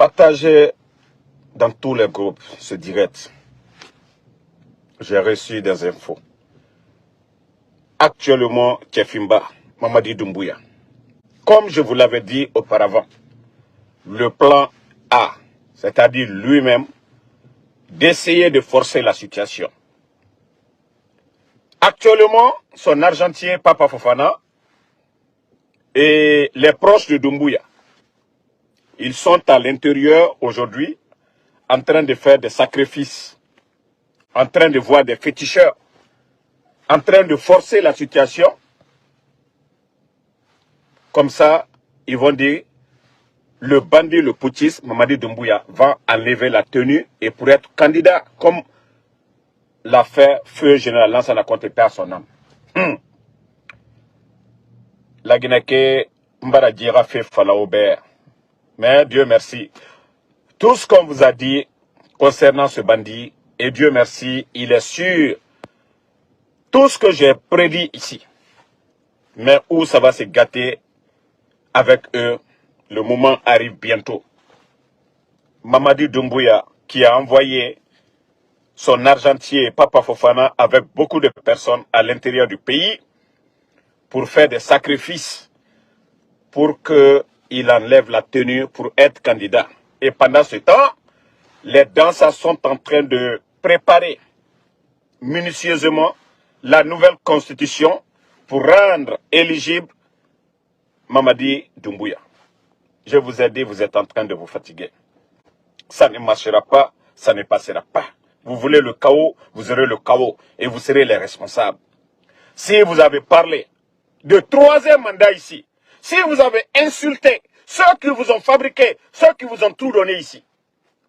Partagez dans tous les groupes ce direct. J'ai reçu des infos. Actuellement, Tchefimba, Mamadi Doumbouya. Comme je vous l'avais dit auparavant, le plan A, c'est-à-dire lui-même, d'essayer de forcer la situation. Actuellement, son argentier Papa Fofana et les proches de Doumbouya, ils sont à l'intérieur aujourd'hui en train de faire des sacrifices, en train de voir des féticheurs, en train de forcer la situation. Comme ça, ils vont dire, le bandit, le putschiste, Mamadi Doumbouya, va enlever la tenue et pour être candidat, comme l'a fait Feu Général Lansana Conté perd son âme. La Guinée, Mbara Djira fait Falaobert. Mais Dieu merci. Tout ce qu'on vous a dit concernant ce bandit, et Dieu merci, il est sûr. Tout ce que j'ai prédit ici, mais où ça va se gâter avec eux, le moment arrive bientôt. Mamadi Doumbouya, qui a envoyé son argentier Papa Fofana avec beaucoup de personnes à l'intérieur du pays pour faire des sacrifices pour qu'il enlève la tenue pour être candidat. Et pendant ce temps, les danseurs sont en train de préparer minutieusement la nouvelle constitution pour rendre éligible Mamadi Doumbouya. Je vous ai dit, vous êtes en train de vous fatiguer. Ça ne marchera pas, ça ne passera pas. Vous voulez le chaos, vous aurez le chaos et vous serez les responsables. Si vous avez parlé de troisième mandat ici, si vous avez insulté ceux qui vous ont fabriqué, ceux qui vous ont tout donné ici,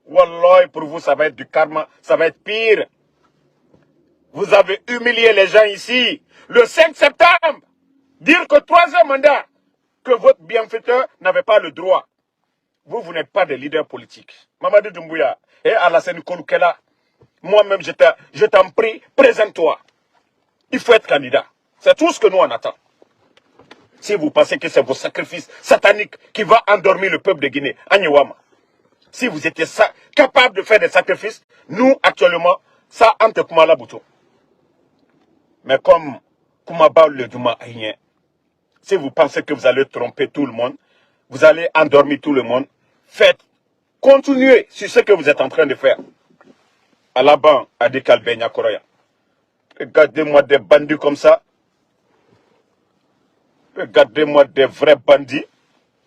wallah, pour vous, ça va être du karma, ça va être pire. Vous avez humilié les gens ici. Le 5 septembre, dire que troisième mandat, que votre bienfaiteur n'avait pas le droit. Vous n'êtes pas des leaders politiques. Mamadi Doumbouya et Alassane Kouloukela, moi-même, je t'en prie, présente-toi. Il faut être candidat. C'est tout ce que nous on attend. Si vous pensez que c'est vos sacrifices sataniques qui vont endormir le peuple de Guinée, Agnewama. Si vous étiez capable de faire des sacrifices, nous, actuellement, ça, entre Koumala Boutou. Mais comme Koumaba le Douma Aïen, si vous pensez que vous allez tromper tout le monde, vous allez endormir tout le monde, continuez sur ce que vous êtes en train de faire. À la banque, à Dekalbenya Koroya. Regardez-moi des bandits comme ça. Regardez-moi des vrais bandits.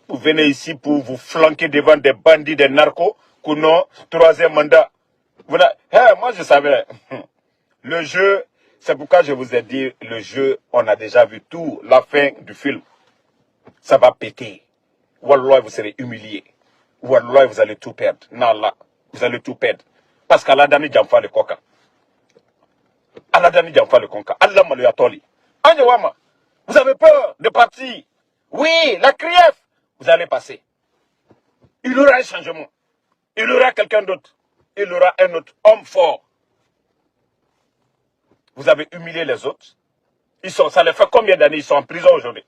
Vous venez ici pour vous flanquer devant des bandits, des narcos, Kouno, troisième mandat. Voilà. Hey, moi, je savais. Le jeu, c'est pourquoi je vous ai dit, le jeu, on a déjà vu tout, la fin du film. Ça va péter. Wallah, vous serez humilié. Wallah, vous allez tout perdre. Nala, vous allez tout perdre. Parce qu'Allah Dani Djamfa le Koka. Allah Dani Djamfa le Konka. Allah Maluyatoli. Anyawama, vous avez peur de partir. Oui, la criève. Vous allez passer. Il y aura un changement. Il y aura quelqu'un d'autre. Il y aura un autre homme fort. Vous avez humilié les autres. Ça les fait combien d'années ils sont en prison aujourd'hui?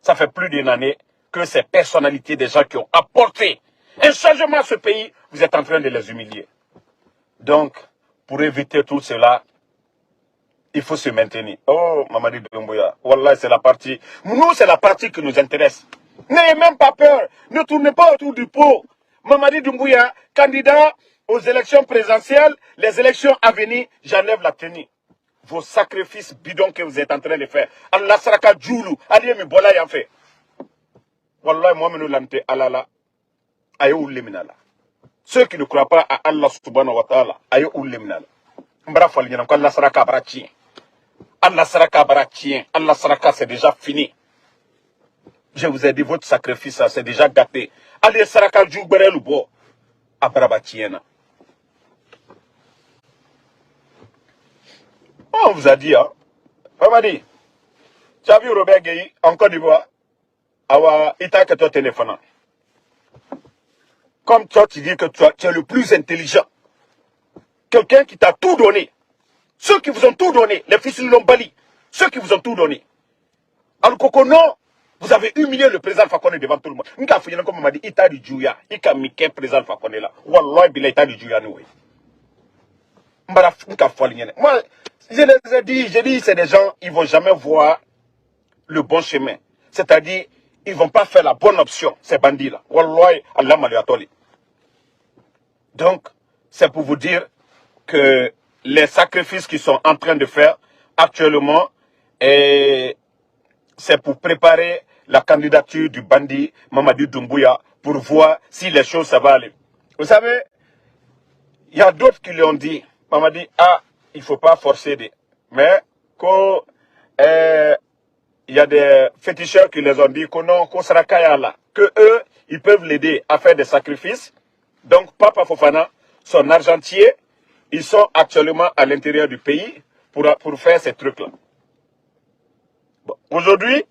Ça fait plus d'une année que ces personnalités, des gens qui ont apporté un changement à ce pays, vous êtes en train de les humilier. Donc, pour éviter tout cela, il faut se maintenir. Oh, Mamadi Doumbouya, wallah, c'est la partie. Nous, c'est la partie qui nous intéresse. N'ayez même pas peur. Ne tournez pas autour du pot. Mamadi Doumbouya, candidat aux élections présidentielles, les élections à venir, j'enlève la tenue. Vos sacrifices bidons que vous êtes en train de faire. Allah saraka djoulou, aliyemi bola yan fait. Wallah, moi, nous l'ante alala. Ayo ouleminala. Ceux qui ne croient pas à Allah subhanahu wa ta'ala, ayo ouleminala. Mbra falnyana ko Allah saraka baratien. Allah saraka baratien. Allah saraka c'est déjà fini. Je vous ai dit, votre sacrifice, c'est déjà gâté. Allez, saraka djoubere lubo. Abrabatiena. On vous a dit, hein. Mamadi, tu as vu Robert Gueye en Côte d'Ivoire? Awa, il t'a que toi téléphone. Comme toi, tu dis que tu es le plus intelligent. Quelqu'un qui t'a tout donné. Ceux qui vous ont tout donné, les fils de Lombali, ceux qui vous ont tout donné. Al Koko, non. Vous avez humilié le président Fakonde devant tout le monde. Nous avons fait comme on m'a dit, il du Djouya, il a mis le président Fakonde là. Wallah, il a du Djouya nous. Moi, je les ai dit, j'ai dit, c'est des gens, ils ne vont jamais voir le bon chemin. C'est-à-dire, ils ne vont pas faire la bonne option, ces bandits-là. Wallah, Allah m'a. Donc, c'est pour vous dire que les sacrifices qu'ils sont en train de faire actuellement, c'est pour préparer la candidature du bandit Mamadou Doumbouya pour voir si les choses ça va aller. Vous savez, il y a d'autres qui lui ont dit, Mamadi, ah, il ne faut pas forcer des. Mais quand il y a des féticheurs qui les ont dit que non, qu'on sera là, que eux, ils peuvent l'aider à faire des sacrifices. Donc, Papa Fofana, son argentier, ils sont actuellement à l'intérieur du pays pour faire ces trucs-là. Bon, aujourd'hui,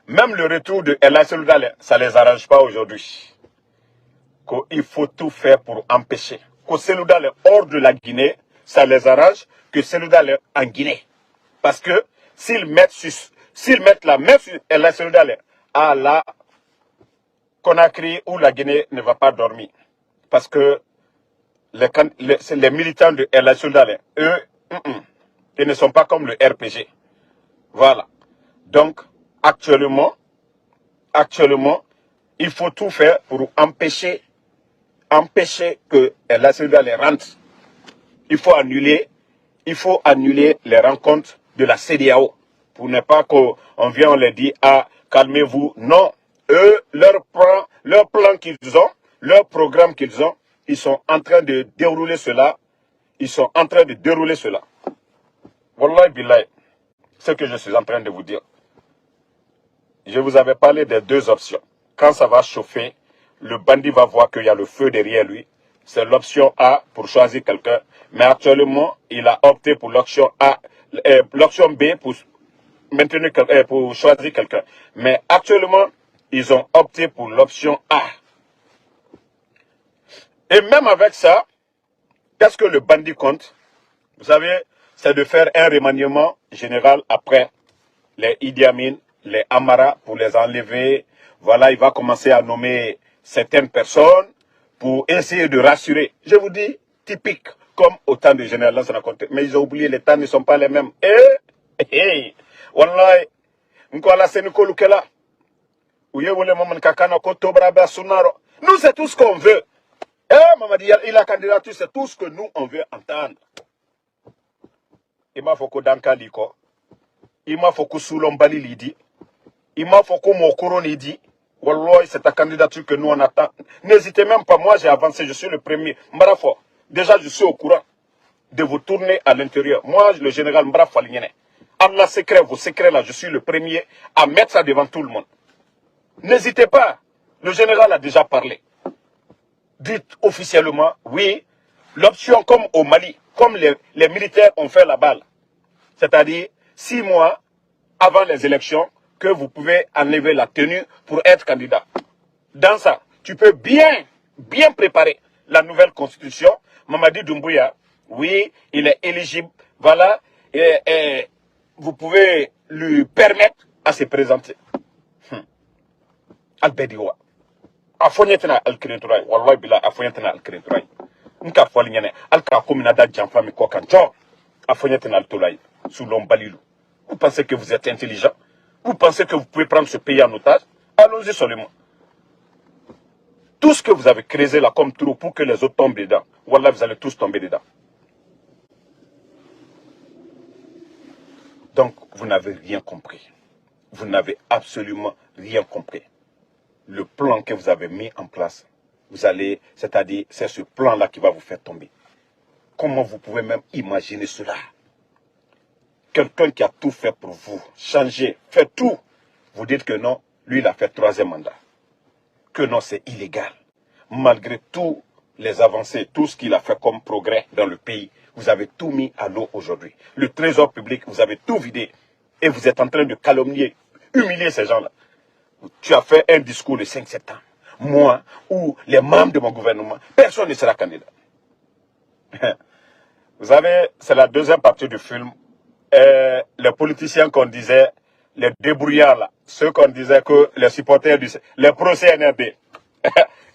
même le retour de El Seloudale, ça ne les arrange pas aujourd'hui. Il faut tout faire pour empêcher. Que Seloudale est hors de la Guinée, ça les arrange que Seloudale est en Guinée. Parce que s'ils mettent la main sur El Seloudale à la Conakry où la Guinée ne va pas dormir. Parce que les militants de El Seloudale, eux, ils ne sont pas comme le RPG. Voilà. Donc, actuellement, il faut tout faire pour empêcher que la Seloudale rentre. Il faut annuler les rencontres de la CEDEAO. Pour ne pas qu'on vienne, on les dit, ah, calmez-vous. Non. Eux, leur plan qu'ils ont, leur programme qu'ils ont, ils sont en train de dérouler cela. Wallahi billahi, ce que je suis en train de vous dire. Je vous avais parlé des deux options. Quand ça va chauffer, le bandit va voir qu'il y a le feu derrière lui. C'est l'option A pour choisir quelqu'un. Mais actuellement, il a opté pour l'option A, l'option B pour pour choisir quelqu'un. Mais actuellement, ils ont opté pour l'option A. Et même avec ça, qu'est-ce que le bandit compte? Vous savez, c'est de faire un remaniement général après les Idi Amin, les Amara, pour les enlever. Voilà, il va commencer à nommer certaines personnes pour essayer de rassurer. Je vous dis, typique, comme au temps du général Lansana Conté. Mais ils ont oublié, les temps ne sont pas les mêmes. Wallahi, Nkola Seniko Lukela. Nous, c'est tout ce qu'on veut. Mamadi, il a candidature, c'est tout ce que nous, on veut entendre. Il m'a fait que Danka Liko. Il m'a fait que Soulombali Lidi. Il m'a fait que Mokoro Lidi. Wallah, c'est ta candidature que nous on attend. N'hésitez même pas, moi j'ai avancé, je suis le premier. Mbarafo, déjà je suis au courant de vous tourner à l'intérieur. Moi, le général Mbarafo Alignene. Allah secret, vos secrets là, je suis le premier à mettre ça devant tout le monde. N'hésitez pas, le général a déjà parlé. Dites officiellement, oui, l'option comme au Mali, comme les militaires ont fait la balle. C'est-à-dire, 6 mois avant les élections, que vous pouvez enlever la tenue pour être candidat. Dans ça, tu peux bien préparer la nouvelle constitution. Mamadi Doumbouya, oui, il est éligible. Voilà, et vous pouvez lui permettre à se présenter. Albediwa. Afonyetena al-Kirinturai. Wallahi bila afonyetena al-Kirinturai. Nka folinyane. Alka kominada jamfami kokanjo. Afonyetena al-Tolai. Sous l'ombalilou. Vous pensez que vous êtes intelligent? Vous pensez que vous pouvez prendre ce pays en otage? Allons-y seulement. Tout ce que vous avez créé là comme trou pour que les autres tombent dedans, voilà, vous allez tous tomber dedans. Donc, vous n'avez rien compris. Vous n'avez absolument rien compris. Le plan que vous avez mis en place, vous allez, c'est-à-dire, c'est ce plan-là qui va vous faire tomber. Comment vous pouvez même imaginer cela? Quelqu'un qui a tout fait pour vous, changer, fait tout. Vous dites que non, lui il a fait 3e mandat. Que non, c'est illégal. Malgré tous les avancées, tout ce qu'il a fait comme progrès dans le pays, vous avez tout mis à l'eau aujourd'hui. Le trésor public, vous avez tout vidé. Et vous êtes en train de calomnier, humilier ces gens-là. Tu as fait un discours le 5 septembre. Moi, ou les membres de mon gouvernement, personne ne sera candidat. Vous savez, c'est la deuxième partie du film. Les politiciens qu'on disait, les débrouillards là, ceux qu'on disait que les supporters les pro-CNRD,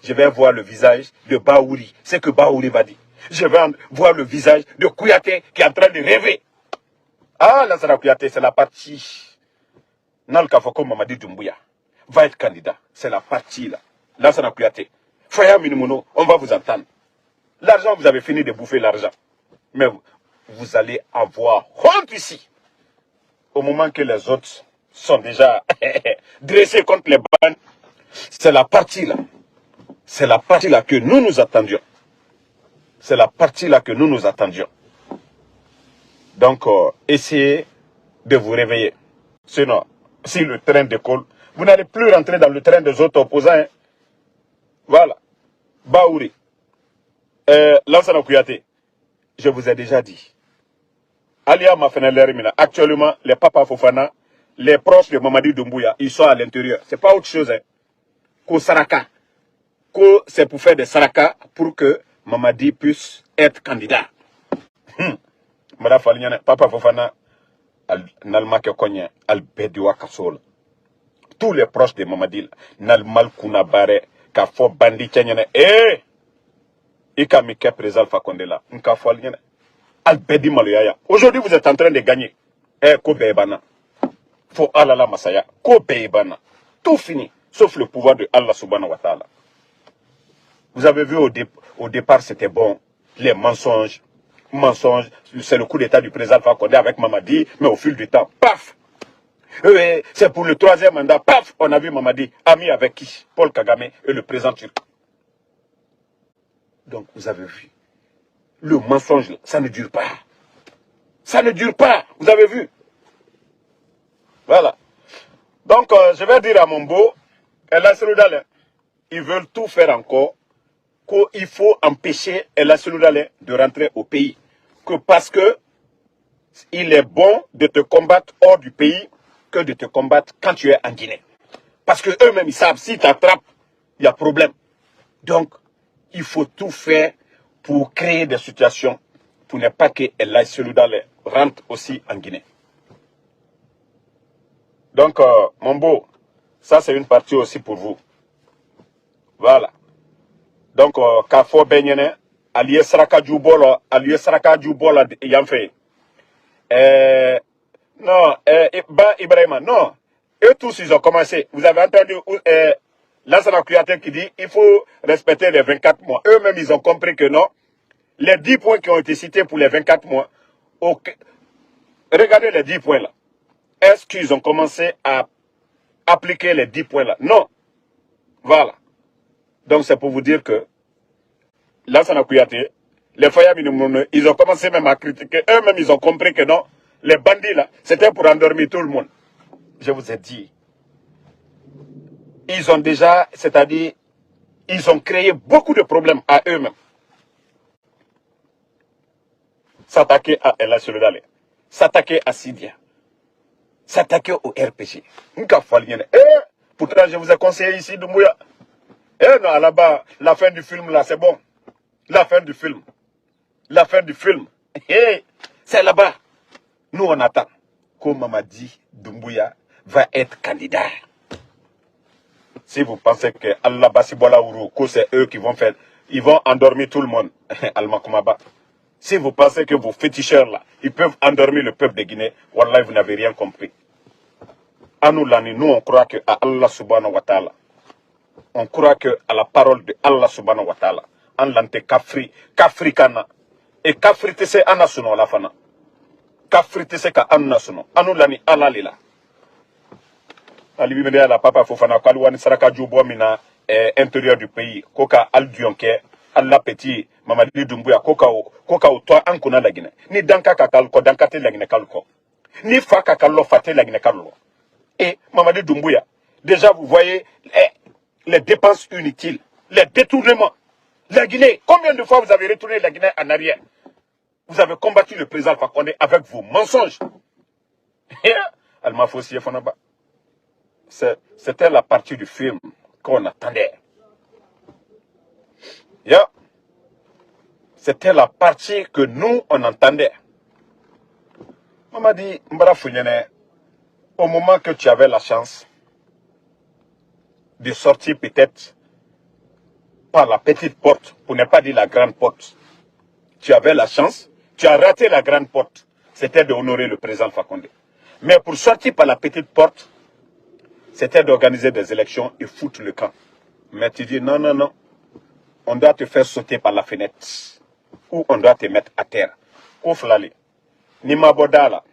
je vais voir le visage de Baouri, c'est que Baouri va dire. Je vais voir le visage de Kouyaté qui est en train de rêver. Ah, Lansana Kouyaté, c'est la partie. Nal Kafoko Mamadi Doumbouya va être candidat. C'est la partie là. Lansana Kouyaté. Faya Minimono, on va vous entendre. L'argent, vous avez fini de bouffer l'argent. Mais vous allez avoir honte ici. Au moment que les autres sont déjà dressés contre les bandes, c'est la partie là. C'est la partie là que nous nous attendions. C'est la partie là que nous nous attendions. Donc, essayez de vous réveiller. Sinon, si le train décolle, vous n'allez plus rentrer dans le train des autres opposants. Hein. Voilà. Baouri. Lansana Kouyaté. Je vous ai déjà dit. Alia Mafenelermina. Actuellement, les Papa Fofana, les proches de Mamadi Doumbouya, ils sont à l'intérieur. C'est pas autre chose. Hein. Qu'au Saraka. C'est pour faire des Saraka pour que Mamadi puisse être candidat. Madame Falignane, Papa Fofana, Nalma Kekonye, Albediwa Kasol. Tous les proches de Mamadi, Nalmal Kounabare, Kafo Bandi Kenyane, Ika Mike Prezal Fakondela, Nka Falignane, Albedi Maluyaya. Aujourd'hui, vous êtes en train de gagner. Kobeibana. Fo Alala Masaya. Kobeibana. Tout fini, sauf le pouvoir de Allah Subhanahu wa Ta'ala. Vous avez vu au départ, c'était bon. Les mensonges, c'est le coup d'état du président Fakonde avec Mamadi, mais au fil du temps, paf! C'est pour le 3e mandat, paf! On a vu Mamadi, ami avec qui? Paul Kagame et le président turc. Donc, vous avez vu. Le mensonge, ça ne dure pas. Ça ne dure pas. Vous avez vu. Voilà. Donc, je vais dire à mon beau, ils veulent tout faire encore. Qu'il faut empêcher El Seloudalé de rentrer au pays. Que parce que il est bon de te combattre hors du pays que de te combattre quand tu es en Guinée. Parce que eux-mêmes, ils savent, si tu attrapes, il y a problème. Donc, il faut tout faire pour créer des situations pour ne pas que El Seloudalé rentre aussi en Guinée. Donc, mon beau, ça c'est une partie aussi pour vous. Voilà. Donc, Kafo Benyene, Alié Saraka Djoubolo, Yamfe. Non, Ibrahima, non. Eux tous, ils ont commencé. Vous avez entendu Lansana Kouyaté qui dit il faut respecter les 24 mois. Eux-mêmes, ils ont compris que non. Les 10 points qui ont été cités pour les 24 mois, regardez les 10 points là. Est-ce qu'ils ont commencé à appliquer les 10 points là? Non. Voilà. Donc, c'est pour vous dire que Lansana Kouyaté, les Faya Minimono, ils ont commencé même à critiquer. Eux-mêmes, ils ont compris que non, les bandits là, c'était pour endormir tout le monde. Je vous ai dit. Ils ont déjà, c'est-à-dire, ils ont créé beaucoup de problèmes à eux-mêmes. S'attaquer à El Seloudalé, s'attaquer à Sidia, s'attaquer au RPG. Pourtant, je vous ai conseillé ici, Doumbouya. Non, là-bas, la fin du film, là, c'est bon. La fin du film. La fin du film. C'est là-bas. Nous, on attend que Mamadi Doumbouya va être candidat. Si vous pensez que Allah Basibola Ouro, que c'est eux qui vont faire, ils vont endormir tout le monde. Al-Makoumaba. Si vous pensez que vos féticheurs là, ils peuvent endormir le peuple de Guinée, Wallah, vous n'avez rien compris. À nous, on croit que à Allah Subhanahu wa Ta'ala. On croit que à la parole de Allah Subhanahu wa Ta'ala. En l'ante Kafrikana. Et Kafritese Anasuno la fana. Kafritese ka Anasuno. Anu lani alalila. Alibimede la papa Fofana Kalouani Saraka Djoubo mina intérieur du pays. Koka Al Dionke, Allah Petit, Mamadi Doumbouya, Koka o toi Ankuna la Guinée. Ni Danka Kakalko, Dankate la Guinée Kalko. Ni Faka Kallo Fate la Guinée Kallo. Et Mamadi Doumbouya, déjà vous voyez les dépenses inutiles, les détournements. La Guinée, combien de fois vous avez retourné la Guinée en arrière? Vous avez combattu le président Fakonde avec vos mensonges. C'était la partie du film qu'on attendait. C'était la partie que nous, on entendait. On m'a dit, Mbara Fouillene, au moment que tu avais la chance de sortir peut-être par la petite porte, pour ne pas dire la grande porte, tu avais la chance, tu as raté la grande porte, c'était d'honorer le président Fakonde. Mais pour sortir par la petite porte, c'était d'organiser des élections et foutre le camp. Mais tu dis non, non, non, on doit te faire sauter par la fenêtre ou on doit te mettre à terre. Kouflali, ni mabodala,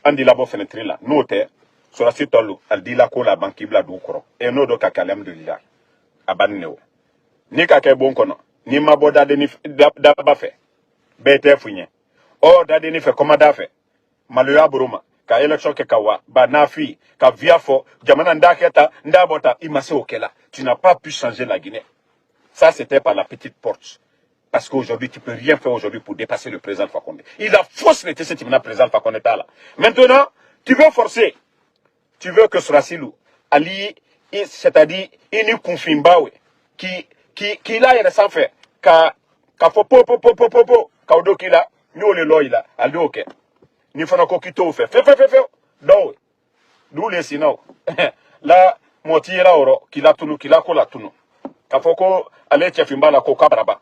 andi labo fenêtre là, note, sur la suite al dit la ko la banque bla doukro, et no do kakalem de l'Irak, abanneo. Ni kake bon kono, ni maboda de ni daba fe, bete funye. Oh, dade ni fe komada fe, maluya buruma, ka élection ke kawa, ba nafi, ka viafo, jamana ndaketa, ndabota, imase okela. Tu n'as pas pu changer la Guinée. Ça, c'était par la petite porte. Parce qu'aujourd'hui, tu ne peux rien faire aujourd'hui pour dépasser le président Fakonde. Il a faussé ce type de président Fakonde là. Maintenant, tu veux forcer. Tu veux que Srasilou, Ali, c'est-à-dire, il nous confirme, qui là, il est sans faire. Ka fopo, kaudo qui là, nous le loi là, al ok. Ni fana ko kito fait. Fait. Donc, d'où les sinon. Là, motira oro, qui l'a tunu, qui l'a kola tunu. Ka foko, ale tchefimba la ko kabraba.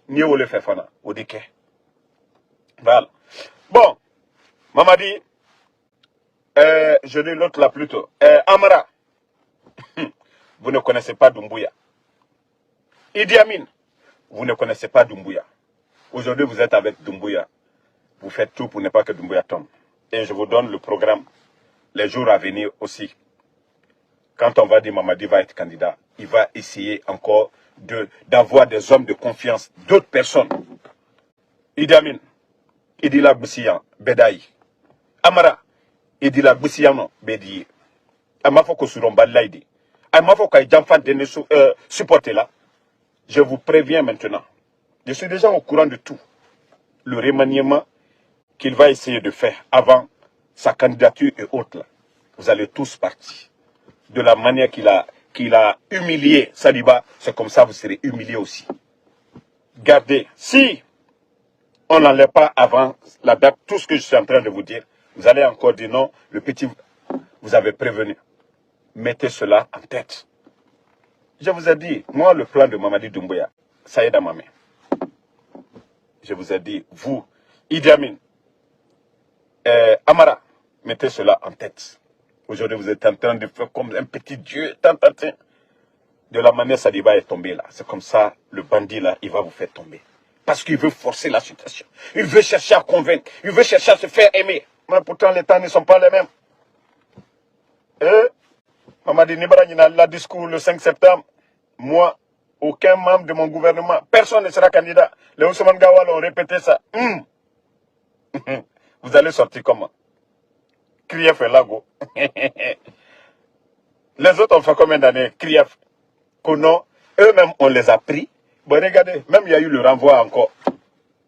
Ni ole fait fana, odike. Voilà. Bon, Mamadi, je dis l'autre là plutôt. Amara, vous ne connaissez pas Doumbouya. Idi Amin, vous ne connaissez pas Doumbouya. Aujourd'hui, vous êtes avec Doumbouya. Vous faites tout pour ne pas que Doumbouya tombe. Et je vous donne le programme les jours à venir aussi. Quand on va dire Mamadi va être candidat, il va essayer encore d'avoir des hommes de confiance, d'autres personnes. Idi Amin, Idila Boussian, Bedaï. Amara, Idila Boussian, Bedi. Amafoko Suromba Laidi. Amafoko Jamfan de supporter là. Je vous préviens maintenant. Je suis déjà au courant de tout. Le remaniement qu'il va essayer de faire avant sa candidature et autres là. Vous allez tous partir. De la manière qu'il a humilié Saliba, c'est comme ça vous serez humiliés aussi. Gardez, si on n'enlève pas avant la date, tout ce que je suis en train de vous dire, vous allez encore dire non, le petit, vous avez prévenu. Mettez cela en tête. Je vous ai dit, moi, le plan de Mamadi Doumbouya, ça est dans ma main. Je vous ai dit, vous, Idi Amin, Amara, mettez cela en tête. Aujourd'hui, vous êtes en train de faire comme un petit dieu, de la manière Saliba est tombé là. C'est comme ça, le bandit là, il va vous faire tomber. Parce qu'il veut forcer la situation. Il veut chercher à convaincre. Il veut chercher à se faire aimer. Mais pourtant, les temps ne sont pas les mêmes. Mamadi Nibra, il a le discours le 5 septembre. Moi, aucun membre de mon gouvernement, personne ne sera candidat. Les Ousmane Gawal ont répété ça. Vous allez sortir comment? Krief et Lago. Les autres ont fait combien d'années? Krief. Kono, eux-mêmes, on les a pris. Bon, regardez, même il y a eu le renvoi encore.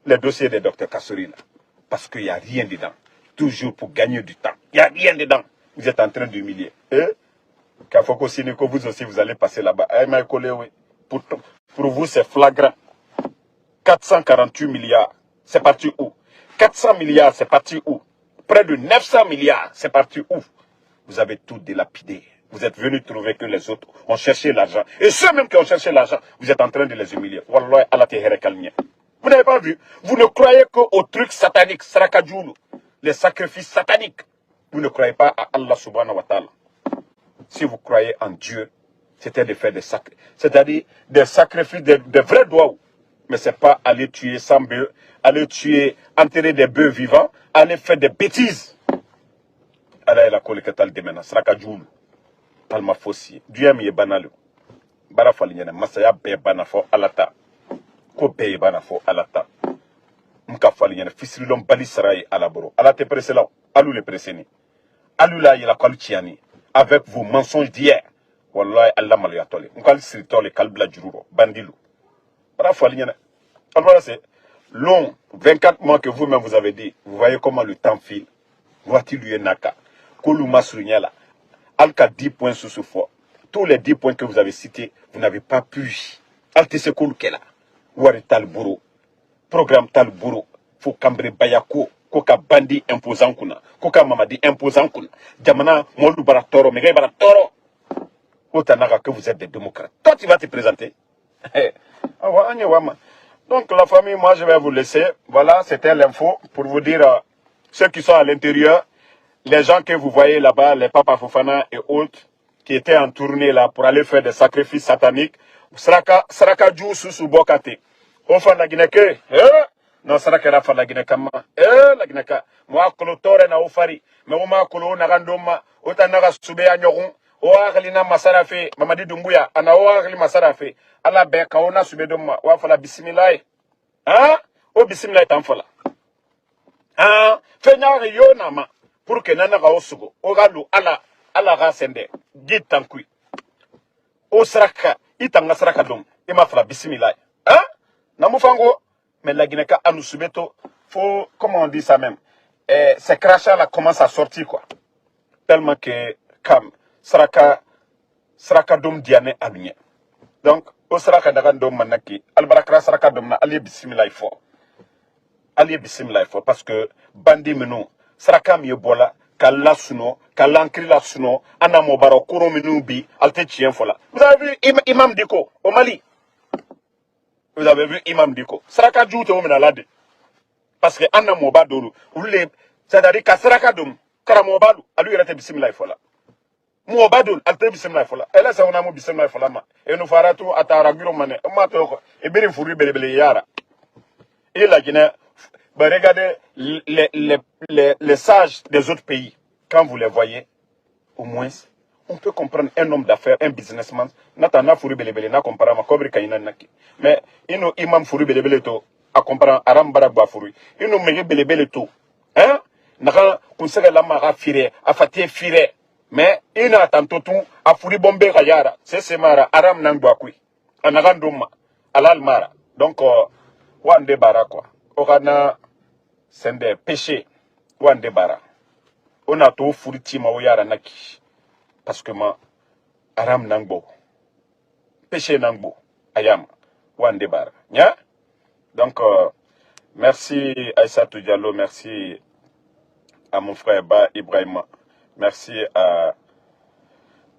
Les dossiers des docteurs Kassouri, là. Parce qu'il n'y a rien dedans. Toujours pour gagner du temps. Il n'y a rien dedans. Vous êtes en train d'humilier. Kafoko Siniko, vous aussi, vous allez passer là-bas. Pour vous, c'est flagrant. 448 milliards, c'est parti où? 400 milliards, c'est parti où? Près de 900 milliards, c'est parti où? Vous avez tout dilapidé. Vous êtes venus trouver que les autres ont cherché l'argent. Et ceux même qui ont cherché l'argent, vous êtes en train de les humilier. Wallah, Allah te here kalmien. Vous n'avez pas vu? Vous ne croyez qu'aux trucs sataniques, Sarakadjoulou, les sacrifices sataniques. Vous ne croyez pas à Allah subhanahu wa ta'ala. Si vous croyez en Dieu, c'était de faire des sacrifices. C'est-à-dire des sacrifices, de vrais doigts. Mais ce n'est pas aller tuer sans bœufs, aller tuer, enterrer des bœufs vivants, aller faire des bêtises. Allah est la collecte de maintenant. Sarakadjoulou. Palma fossi. Dieu m'y est banal. Barafaligne, Masaya be banafo alata. Ko be banafo alata. Mka faligne, fisrilom balisraï alaboro. Alate presela, alou le preseni. Alou la yela kalchiani. Avec vos mensonges d'hier. Wallahi Allah malayatole. Mkal sritole kalbla jururo. Bandilou. Barafaligne. Alors c'est long, 24 mois que vous-même vous avez dit. Vous voyez comment le temps file. Voici lui naka. Koulou masrunyala. Alka 10 points sous ce fort. Tous les 10 points que vous avez cités, vous n'avez pas pu. Altesekoul Kela. Wari Talbouro. Programme Talbouro. Faut cambre Bayako. Koka bandi imposant kuna. Koka mamadi imposant kuna. Jamana, Molou Baratoro, Mega Baratoro. Otanaka que vous êtes des démocrates. Toi, tu vas te présenter. Donc, la famille, moi, je vais vous laisser. Voilà, c'était l'info pour vous dire ceux qui sont à l'intérieur, les gens que vous voyez là-bas, les Papa Fofana et autres, qui étaient en tournée là pour aller faire des sacrifices sataniques. Saraka Djou Soussou Bokate. Au fond de la Guinée, non, Saraka Rafa la Guinée Kama. La Guinée Ka. Moi, Kolotore na Ofari. Mais moi, Kolo Narandoma. Otanaga Soube Agnoron. Oaglina Masarafe. Mamadi Dumbuya. Ana Oagli Masarafe. Ala Beka Ona Subedoma. Wafala Bismillah. Hein? O Bismillah Tamfola. Hein? Fenyari Yonama. Pour que Nana Osugo. Ogalu ala Rasende. Git Tankui. O Saraka. Itanga Saraka Dom. Ima Fala Bismillah. Hein? Namufango. Mais la Guinée à nous soumettre, faut, comment on dit ça même, ces crachats là commencent à sortir quoi. Tellement que, comme, Saraka Dom Diane Alunye. Donc, au Saraka Dagan Dom Manaki, Albarakra Saraka Dom na Ali Bismillah fort. Ali Bismillah fort, parce que, Bandi Menou, Saraka Miebola, Kala Suno, Kalankri la Suno, Anamobaro, Kuro Menou Bi, Alte Chien Fola. Vous avez vu Imam Diko, au Mali? Vous avez vu Imam Diko. Saraka Djoute au Menalade. Parce que Anna Mobadou, c'est-à-dire qu'à Saraka Dom, Karamobadou, à lui, il a été Bismillah Fola. Mobadou, a été Bismillah Fola. Et là, c'est un amour Bismillah Fola. Et nous farons tout à Taraguro Mane. Et bien, Fouri Belebele Yara. Et la Guinée, regardez les sages des autres pays. Quand vous les voyez, au moins, on peut comprendre un homme d'affaires, un businessman. Natana Fouri Belebele, n'a comparé ma Kobri Kaina Naki. Mais, ino imam Fouri Belebele to, a comprendre Aram Baragba Fouri. Ino Mege Belebele to. Hein? Naka, Kunsega Lama a firé, a faté firé. Mais, ina tantotou, a Fouri Bombe Kayara. C'est Mara, Aram Nangwakui. Anagandoma, Alal Mara. Donc, Wande Bara quoi. Orana, c'est des péchés. Wande Bara. On a tout Fouri Tima Oyara Naki. Parce que moi, Aram Nangbo, péché Nangbo, Ayam, Wandebar. Yeah? Donc, merci Aïssatou Diallo, merci à mon frère Ba Ibrahima, merci à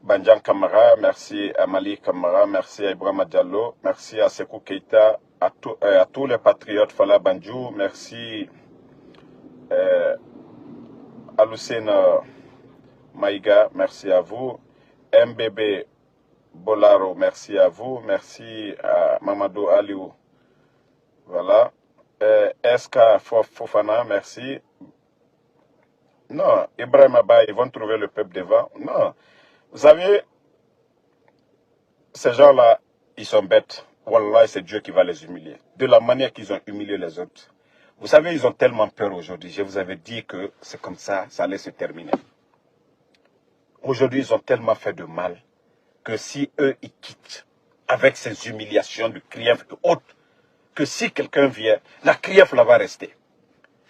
Banjan Kamara, merci à Mali Kamara, merci à Ibrahima Diallo, merci à Sekou Keita, à tous les patriotes Fala Banjou, merci à Lucena Maïga, merci à vous. MBB Bolaro, merci à vous. Merci à Mamadou Aliou. Voilà. SK Fofana, merci. Non, Ibrahim Abba, ils vont trouver le peuple devant. Non. Vous savez, ces gens-là, ils sont bêtes. Wallah, c'est Dieu qui va les humilier. De la manière qu'ils ont humilié les autres. Vous savez, ils ont tellement peur aujourd'hui. Je vous avais dit que c'est comme ça, ça allait se terminer. Aujourd'hui, ils ont tellement fait de mal que si eux, ils quittent avec ces humiliations de Krief et autres, que si quelqu'un vient, la Krief là va rester.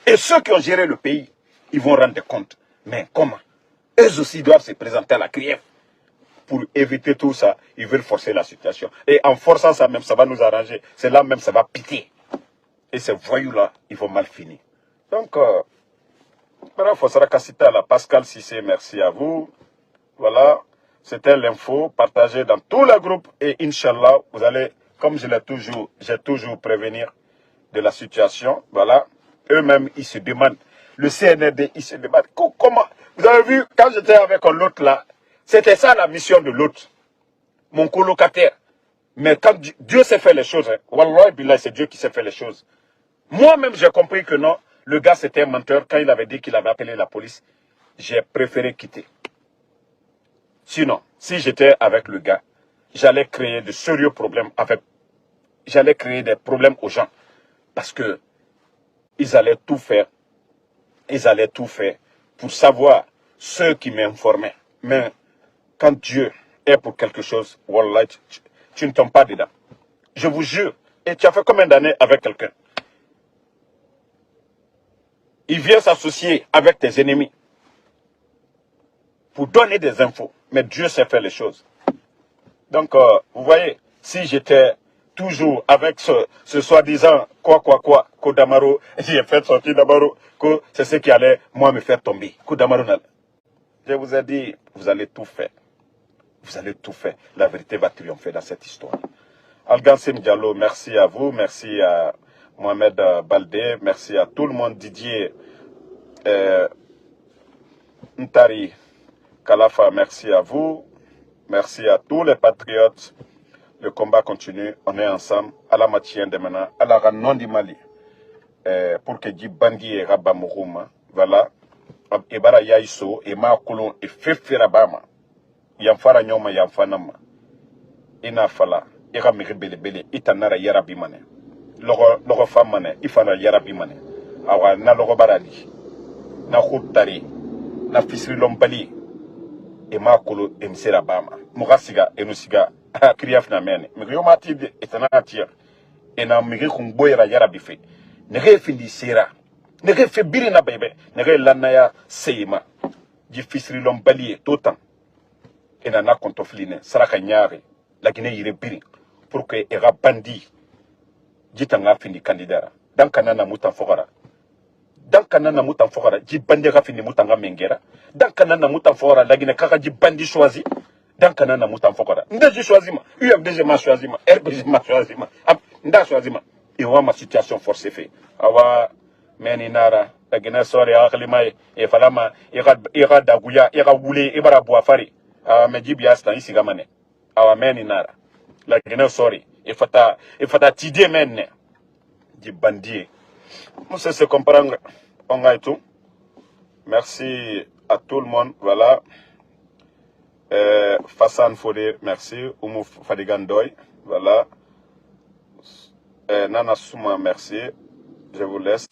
Et ceux qui ont géré le pays, ils vont rendre compte. Mais comment? Eux aussi doivent se présenter à la Krief. Pour éviter tout ça, ils veulent forcer la situation. Et en forçant ça même, ça va nous arranger. C'est là même, ça va piter. Et ces voyous-là, ils vont mal finir. Donc, voilà, Fossara Kassita, la Pascal Cissé, merci à vous. Voilà, c'était l'info partagée dans tous les groupes et Inch'Allah, vous allez, comme j'ai toujours prévenir de la situation. Voilà, eux-mêmes, ils se demandent, le CNRD, ils se demandent, comment, vous avez vu, quand j'étais avec l'autre là, c'était ça la mission de l'autre, mon colocataire. Mais quand Dieu sait faire les choses, hein, Wallah, billah, c'est Dieu qui sait faire les choses. Moi-même, j'ai compris que non, le gars c'était un menteur. Quand il avait dit qu'il avait appelé la police, j'ai préféré quitter. Sinon, si j'étais avec le gars, j'allais créer de sérieux problèmes j'allais créer des problèmes aux gens. Parce que ils allaient tout faire pour savoir ceux qui m'informaient. Mais quand Dieu est pour quelque chose, wallah, tu ne tombes pas dedans. Je vous jure. Et tu as fait combien d'années avec quelqu'un? Il vient s'associer avec tes ennemis pour donner des infos. Mais Dieu sait faire les choses. Donc, vous voyez, si j'étais toujours avec ce soi-disant quoi, Kodamaro, j'ai fait sortir Damaro, que c'est ce qui allait, moi, me faire tomber. Kodamaro, je vous ai dit, vous allez tout faire. Vous allez tout faire. La vérité va triompher dans cette histoire. Algansim Diallo, merci à vous, merci à Mohamed Baldé, merci à tout le monde, Didier Ntari Kalafa, merci à vous, merci à tous les patriotes. Le combat continue, on est ensemble, à la matière de maintenant, à la non du Mali, pour que Dji Bandi et Rabba Mourouma, voilà, et Bara Yaïso, et Makolon, et Feferabama, Yamfara Nyoma, Yamfanama, Ina Fala, Ira Miribele Bele, Itanara Yarabi Mane, Logo Famane, Ifana Yarabi Mane, Awa na Logo Barali, na Houtari, na Fisri Lombali, et Makolo, et Mserabama, Mourasiga, et Nusiga, Kriaf na mene, Migrio Matib, et Tanatir, et na Migri Boyra Yarabi Fe, Nere Findi Sera, Nere Fe Birina Bebe, Nere Lanaya Seima, Di Fisri Lombali, Totan, et Nana Kontofline, Saraka Nyare, la Guinée yire biri pour que era bandi jitanga fini candidat dan kanana mutan fogara ji bandi ga fini mutanga mengera dan kanana mutan fogara la Guinée kaka ji bandi choisi dan kanana mutan fogara ndeji choisi ma UFDG ma choisi ma RBG ma choisi ma nda choisi ma et wa ma situation forcée fait awa meni nara la Guinée sori akli mai e falama ira daguya ira wule ibara boafari mejibi asta isi gamane awa meni nara la Guinée sorry il faut t'idée menne du bandit monsieur se comprendre on a tout merci à tout le monde voilà Fassan Fodé merci Oumou Fadigandoy voilà Nana Souma merci je vous laisse.